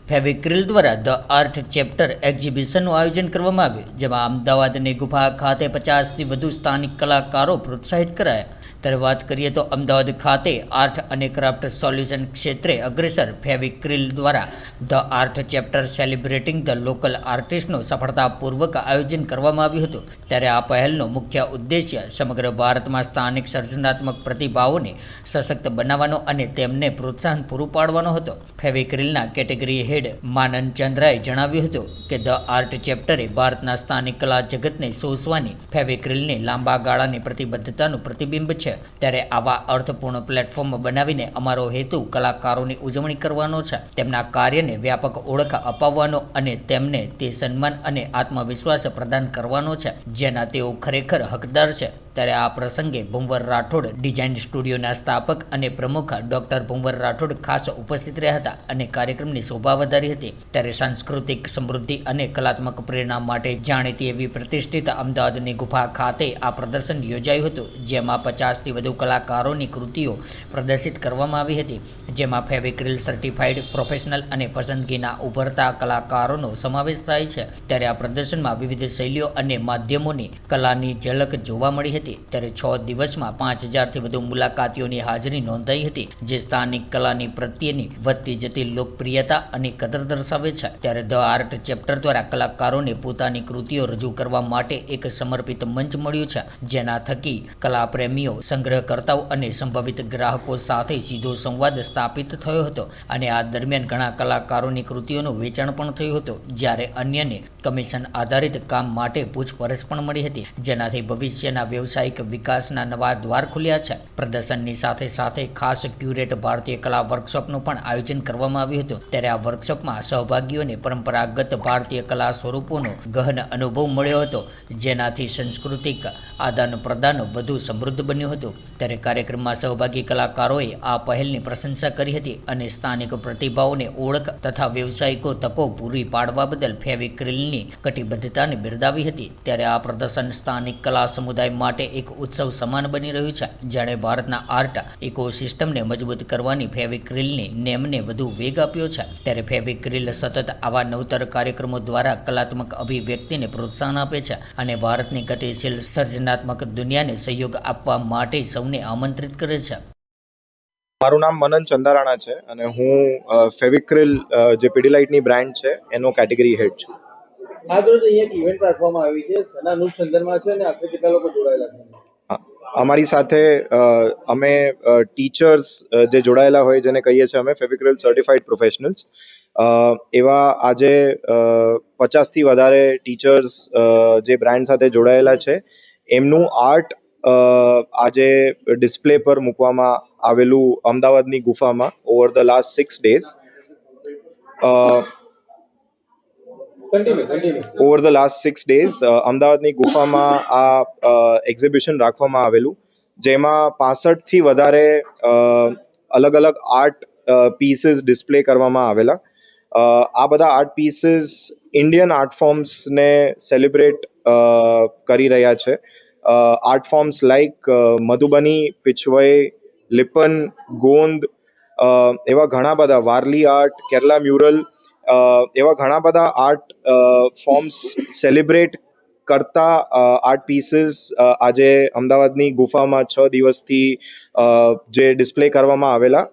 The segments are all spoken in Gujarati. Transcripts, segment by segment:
ફેવિક્રિલ દ્વારા ધ આર્ટ ચેપ્ટર એક્ઝિબિશનનું આયોજન કરવામાં આવ્યું, જેમાં અમદાવાદની ગુફા ખાતે 50થી વધુ સ્થાનિક કલાકારો પ્રોત્સાહિત કરાયા. ત્યારે વાત કરીએ તો અમદાવાદ ખાતે આર્ટ અને ક્રાફ્ટ સોલ્યુશન ક્ષેત્રે અગ્રેસર ફેવિક્રિલ દ્વારા the art chapter celebrating the local આર્ટિસ્ટનું સફળતાપૂર્વક આયોજન કરવામાં આવ્યું હતું. ત્યારે આ પહેલનો મુખ્ય ઉદ્દેશ્ય સમગ્ર ભારતમાં સ્થાનિક સર્જનાત્મક પ્રતિભાઓને સશક્ત બનાવવાનો અને તેમને પ્રોત્સાહન પૂરું પાડવાનો હતો. ફેવિક્રિલના કેટેગરી હેડ માનન ચંદ્રાએ જણાવ્યું હતું કે ધ આર્ટ ચેપ્ટરે ભારતના સ્થાનિક કલા જગતને શોષવાની ફેવિક્રિલની લાંબા ગાળાની પ્રતિબદ્ધતાનું પ્રતિબિંબ છે. ત્યારે આવા અર્થપૂર્ણ પ્લેટફોર્મ બનાવીને અમારો હેતુ કલાકારોની ઉજવણી કરવાનો છે, તેમના કાર્યને વ્યાપક ઓળખ અપાવવાનો અને તેમને તે સન્માન અને આત્મવિશ્વાસ પ્રદાન કરવાનો છે જેના તેઓ ખરેખર હકદાર છે. ત્યારે આ પ્રસંગે ભુંવર રાઠોડ ડિઝાઇન સ્ટુડિયોના સ્થાપક અને પ્રમુખ ડોક્ટર ભુંવર રાઠોડ ખાસ ઉપસ્થિત રહ્યા હતા અને કાર્યક્રમની શોભા વધારી હતી. ત્યારે સાંસ્કૃતિક સમૃદ્ધિ અને કલાત્મક પ્રેરણા માટે જાણીતી એવી પ્રતિષ્ઠિત અમદાવાદની ગુફા ખાતે આ પ્રદર્શન યોજાયું હતું, જેમાં 50થી વધુ કલાકારોની કૃતિઓ પ્રદર્શિત કરવામાં આવી હતી, જેમાં ફેવિક્રિલ સર્ટિફાઈડ પ્રોફેશનલ અને પસંદગીના ઉભરતા કલાકારોનો સમાવેશ થાય છે. ત્યારે આ પ્રદર્શનમાં વિવિધ શૈલીઓ અને માધ્યમોની કલાની ઝલક જોવા મળી હતી. ત્યારે 6 દિવસમાં 5000થી વધુ મુલાકાતીઓની હાજરી નોંધાઈ હતી, જે સ્થાનિક કલાની પ્રત્યેની વધતી જતી લોકપ્રિયતા અને કદર દર્શાવે છે. ત્યારે ધ આર્ટ ચેપ્ટર દ્વારા કલાકારોને પોતાની કૃતિઓ રજૂ કરવા માટે એક સમર્પિત મંચ મળ્યું છે, જેના થકી કલા પ્રેમીઓ, સંગ્રહકર્તાઓ અને સંભવિત ગ્રાહકો સાથે સીધો સંવાદ સ્થાપિત થયો હતો. અને આ દરમિયાન ઘણા કલાકારોની કૃતિઓનું વેચાણ પણ થયું હતું, જ્યારે અન્યને કમિશન આધારિત કામ માટે પૂછપરછ પણ મળી હતી, જેનાથી ભવિષ્યના વ્યવસાયિક વિકાસના નવા દ્વાર ખુલ્યા છે. પ્રદર્શનની સાથે સાથે ખાસ ક્યુરેટ ભારતીય કલા વર્કશોપનું પણ આયોજન કરવામાં આવ્યું હતું. ત્યારે આ વર્કશોપમાં સહભાગીઓને પરંપરાગત ભારતીય કલા સ્વરૂપોનો ગહન અનુભવ મળ્યો હતો, જેનાથી સાંસ્કૃતિક આદાન પ્રદાન વધુ સમૃદ્ધ બન્યું હતું. ત્યારે કાર્યક્રમમાં સહભાગી કલાકારોએ આ પહેલની પ્રશંસા કરી હતી અને સ્થાનિક પ્રતિભાઓને ઓળખ તથા વ્યવસાયિકો તકો પૂરી પાડવા બદલ ફેવિક્રિલની કટિબદ્ધતાને બિરદાવી હતી. ત્યારે આ પ્રદર્શન સ્થાનિક કલા સમુદાય માટે એક ઉત્સવ સમાન બની રહ્યું છે, જેણે ભારતના આર્ટ ઇકોસિસ્ટમને મજબૂત કરવાની ફેવિક્રિલની નેમને વધુ વેગ આપ્યો છે. ત્યારે ફેવિક્રિલ સતત આવા નવતર કાર્યક્રમો દ્વારા કલાત્મક અભિવ્યક્તિને પ્રોત્સાહન આપે છે અને ભારતની ગતિશીલ સર્જનાત્મક દુનિયાને સહયોગ આપવા માટે સૌને આમંત્રિત કરે છે. મારું નામ મનન ચંદારાણા છે અને હું ફેવિક્રિલ જે પીડીલાઇટની બ્રાન્ડ છે એનો કેટેગરી હેડ છું. આજરોજ અહીંયા એક ઇવેન્ટ રાખવામાં આવી છે, શેના અનુસંધાનમાં છે અને આશરે કેટલા લોકો જોડાયેલા છે? અમારી સાથે અમે ટીચર્સ જે જોડાયેલા હોય, જેને કહીએ છીએ અમે ફેવિક્રિલ સર્ટિફાઈડ પ્રોફેશનલ્સ, એવા આજે 50થી વધારે ટીચર્સ જે બ્રાન્ડ સાથે જોડાયેલા છે, એમનું આર્ટ આજે ડિસ્પ્લે પર મૂકવામાં આવેલું અમદાવાદની ગુફામાં over the last 6 days. Over the last 6 days અમદાવાદની ગુફામાં આ એક્ઝિબિશન રાખવામાં આવેલું, જેમાં 65થી વધારે અલગ અલગ આર્ટ પીસીસ ડિસ્પ્લે કરવામાં આવેલા. આ બધા આર્ટ પીસીસ ઇન્ડિયન આર્ટ ફોર્મ્સને સેલિબ્રેટ કરી રહ્યા છે. Art forms like Madhubani, Pichhwai, Lippan, Gond, એવા ઘણા બધા, વારલી આર્ટ, કેરલા મ્યુરલ, એવા ઘણા બધા આર્ટ ફોર્મ્સ સેલિબ્રેટ કરતા આર્ટ પીસીસ આજે અમદાવાદની ગુફામાં 6 દિવસથી જે ડિસ્પ્લે કરવામાં આવેલા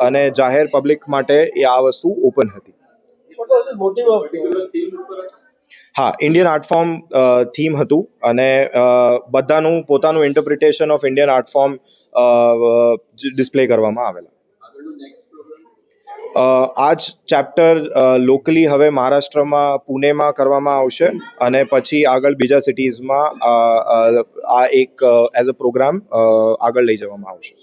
અને જાહેર પબ્લિક માટે એ આ વસ્તુ ઓપન હતી. હા, ઇન્ડિયન આર્ટ ફોર્મ થીમ હતું અને બધાનું પોતાનું interpretation of Indian art form display કરવામાં આવેલા. આ જ ચેપ્ટર લોકલી હવે મહારાષ્ટ્રમાં પુણેમાં કરવામાં આવશે અને પછી આગળ બીજા સિટીઝમાં આ એક એઝ અ પ્રોગ્રામ આગળ લઈ જવામાં આવશે.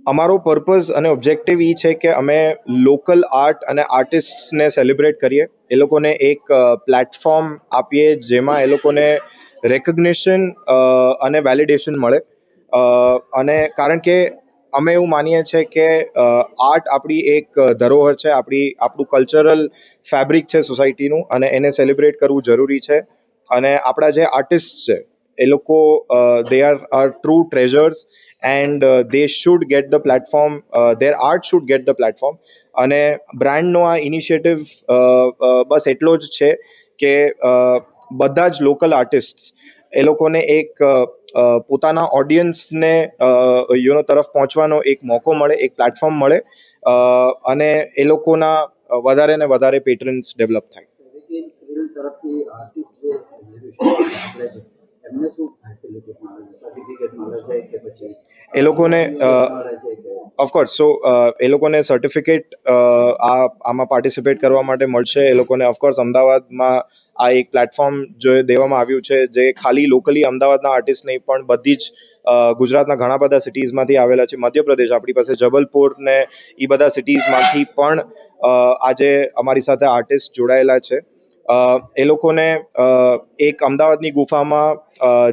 અમારો પર્પઝ અને ઓબ્જેક્ટિવ એ છે કે અમે લોકલ આર્ટ અને આર્ટિસ્ટને સેલિબ્રેટ કરીએ, એ લોકોને એક પ્લેટફોર્મ આપીએ જેમાં એ લોકોને રેકગ્નિશન અને વેલિડેશન મળે. અને કારણ કે અમે એવું માનીએ છીએ કે આર્ટ આપણી એક ધરોહર છે, આપણું કલ્ચરલ ફેબ્રિક છે સોસાયટીનું, અને એને સેલિબ્રેટ કરવું જરૂરી છે. અને આપણા જે આર્ટિસ્ટ છે એ લોકો they are true treasures and they should get the platform, their art should get the platform. અને બ્રાન્ડનો આ ઇનિશિયેટિવ બસ એટલો જ છે કે બધા જ લોકલ આર્ટિસ્ટ એ લોકોને એક પોતાના ઓડિયન્સને તરફ પહોંચવાનો એક મોકો મળે, એક પ્લેટફોર્મ મળે, અને એ લોકોના વધારે ને વધારે પેટ્રન્સ ડેવલપ થાય. થ્રિલ તરફથી આર્ટિસ્ટ જે એક્ઝિબિશન આપે છે એમને શું ફેસિલિટી મળે છે? સર્ટિફિકેટ મળે છે કે પછી એ લોકોને મળે છે કે ઓફકોર્સ સો એ લોકોને સર્ટિફિકેટ આમાં પાર્ટિસિપેટ કરવા માટે મળશે. એ લોકોને ઓફકોર્સ અમદાવાદમાં આ એક પ્લેટફોર્મ જો દેવામાં આવ્યું છે જે ખાલી લોકલી અમદાવાદના આર્ટિસ્ટ નહીં પણ બધી જ ગુજરાતના ઘણા બધા સિટીઝમાંથી આવેલા છે. મધ્યપ્રદેશ, આપણી પાસે જબલપુર ને એ બધા સિટીઝમાંથી પણ આજે અમારી સાથે આર્ટિસ્ટ જોડાયેલા છે. એ લોકોને એક અમદાવાદની ગુફામાં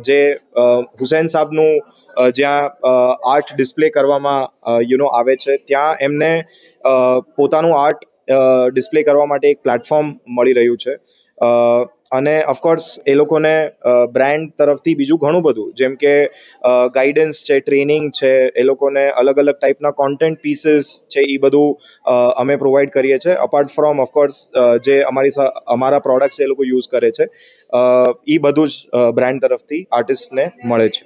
જે હુસૈન સાહેબનું જ્યાં આર્ટ ડિસ્પ્લે કરવામાં આવે છે ત્યાં એમને પોતાનું આર્ટ ડિસ્પ્લે કરવા માટે એક પ્લેટફોર્મ મળી રહ્યું છે. અને ઓફકોર્સ એ લોકોને બ્રાન્ડ તરફથી બીજું ઘણું બધું જેમ કે ગાઈડન્સ છે, ટ્રેનિંગ છે, એ લોકોને અલગ અલગ ટાઈપના કોન્ટેન્ટ પીસીસ છે, એ બધું અમે પ્રોવાઈડ કરીએ છીએ. અપાર્ટ ફ્રોમ ઓફકોર્સ જે અમારા પ્રોડક્ટ્સ એ લોકો યુઝ કરે છે, એ બધું જ બ્રાન્ડ તરફથી આર્ટિસ્ટને મળે છે.